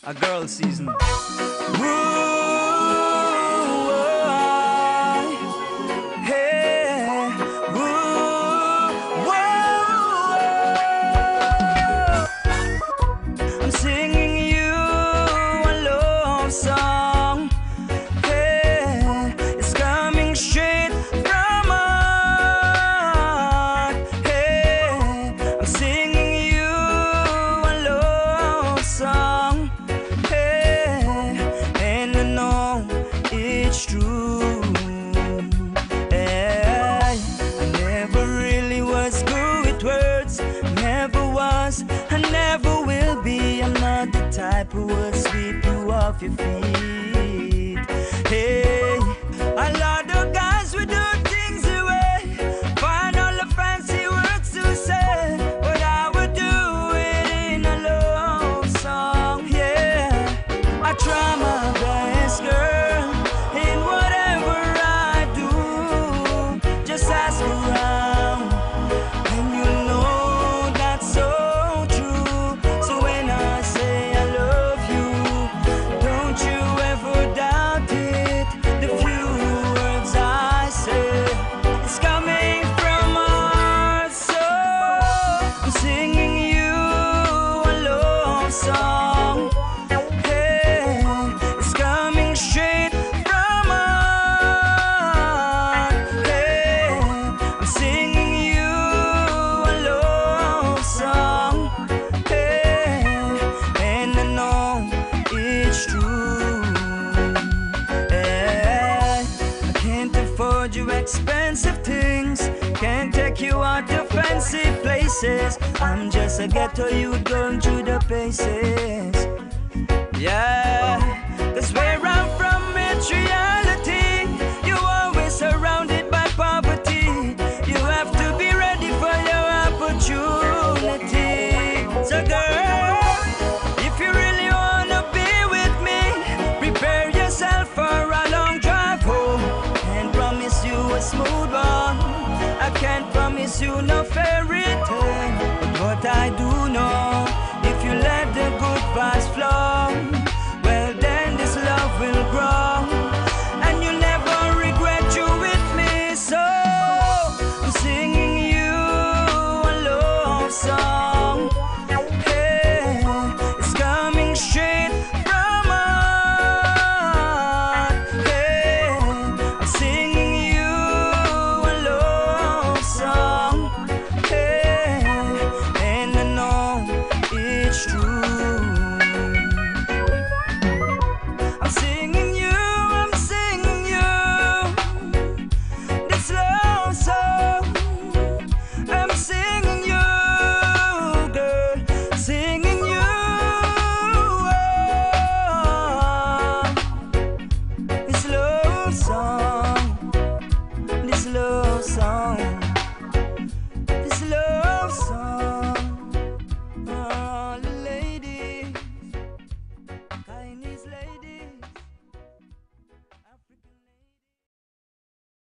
a girl season. Ooh, hey, ooh, I'm singing you a love song. Hey, it's coming straight from my heart. Hey, I'm singing you a love song. Hey, and I know it's true. Hey, I never really was good with words. Never was, I never will be. I'm not the type who would sweep you off your feet. Hey, a lot of guys would do things away, find all the fancy words to say, but I would do it in a love song. Yeah, I try my best, girl, in whatever I do. Just ask around, and you'll know that's so true. So when I say I love you, don't you ever doubt it. The few words I say, it's coming from my heart. So I'm singing you a love song. Hey, it's coming straight from my heart. Hey, I'm singing you a love song. Hey, and I know it's true. Hey, I can't afford you expensive things, can't take you out to fancy places. I'm just a ghetto youth going through the paces. Yeah, 'cause where I'm from, it's reality. You're always surrounded by poverty. You have to be ready for your opportunity. So girl, if you really wanna be with me, prepare yourself for a long drive home. Can't promise you a smooth one, I can't promise you no fairy tale, but what I do know,